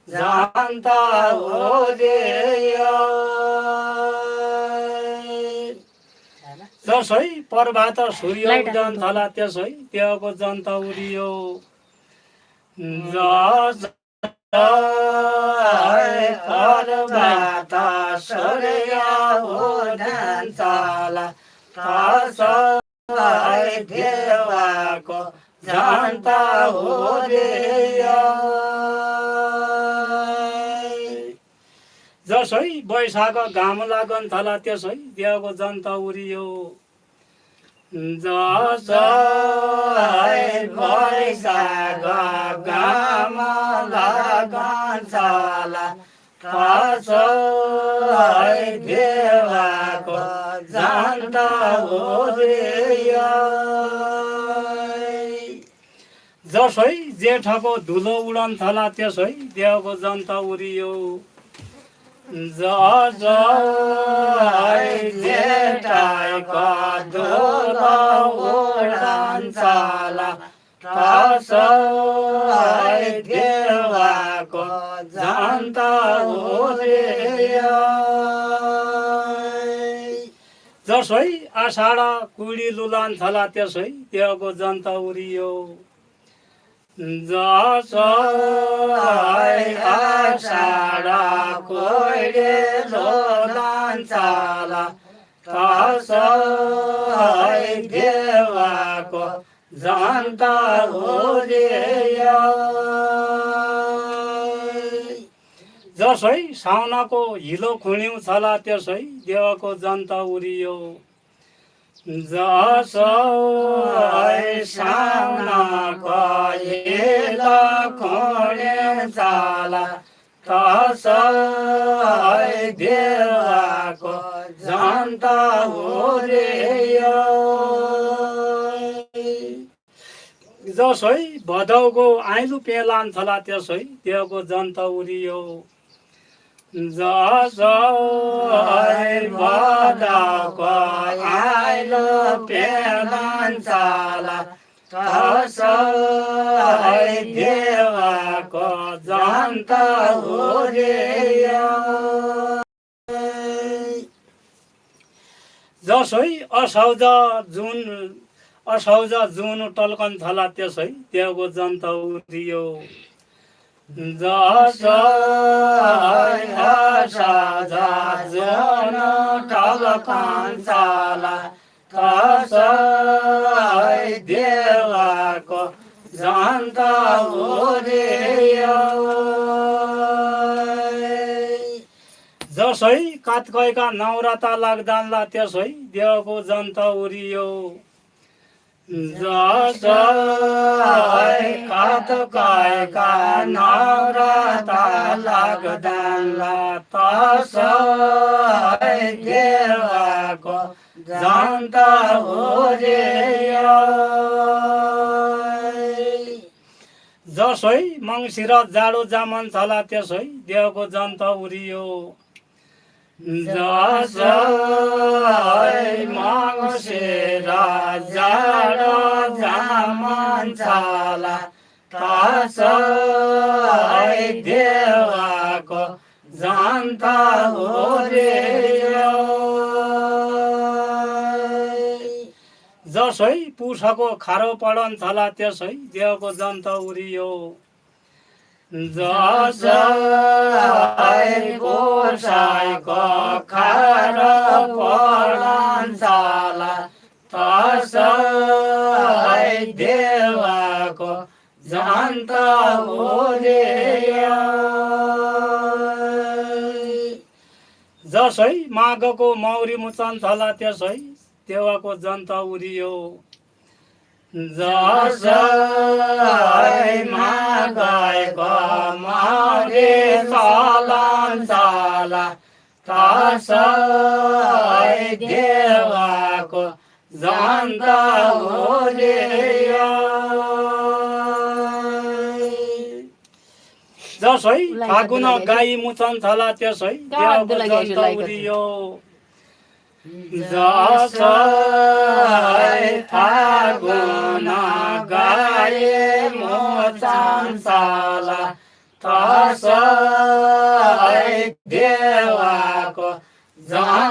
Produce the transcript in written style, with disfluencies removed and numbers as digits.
जान्ता हो रे जसै प्रभात सूर्य उदन थला त्यसै त्यहाँको जनता उडियो प्रभात सूर्य उदन थला त्यसै देवाको जनता हो रे जसै वैशाख घाम लागन थला त्यसै देवको जनता उरियो जसै वैशाख घाम लागन थला त्यसै देवको जनता उरियो जसै जेठको धुलो उडन थला त्यसै देवको जनता उरियो जसै जेठको धुलो उडन थला त्यसै देवको जनता उरियो जसै आषाढ कुडी लुलान थला त्यसै देवको जनता उरियो जसै आषाढ कुडी लुलान थला त्यसै देवको जनता उरियो जसै साउनको हिलो खुण्यौँ छला त्यसै देवको जनता उरियो जसै साउनको हिलो खुण्यौँ छला त्यसै देवको जनता उरियो जसै भदौको आइलु पेलान थला त्यसै देवको जनता उरियो जसै भदौको आइलु पेलान थला त्यसै देवको जनता उरियो जसै असौज जुन टल्कन थला त्यसै देवको जनता उरियो जसै असौज जुन टल्कन थला त्यसै देवको जनता उरियो जसै कात्कैका नौरथा लाग्दानला त्यसै देवको जनता उरियो जसै कात्कैका नौरथा लाग्दानला त्यसै देवको जनता उरियो जसै मङ्सिर जाडो जामन थला त्यसै देवको जनता उरियो जसै मङ्सिर जाडो जामन थला त्यसै देवको जनता उरियो जसै पुषको खारो पडन थला त्यसै देवको जनता उरियो जसै पुषको खारो पडन थला त्यसै देवको जनता उरियो जसै माघको मौरी मुचन थला त्यसै देवको जनता उरियो जसै माघको मौरी चलन थला त्यसै देवको जनता उरियो जसै फागुन गाई मुचन थला त्यसै देवको जनता उरियो जसै फागुन गाई मुचन थला ठहर्छ देवाको झन्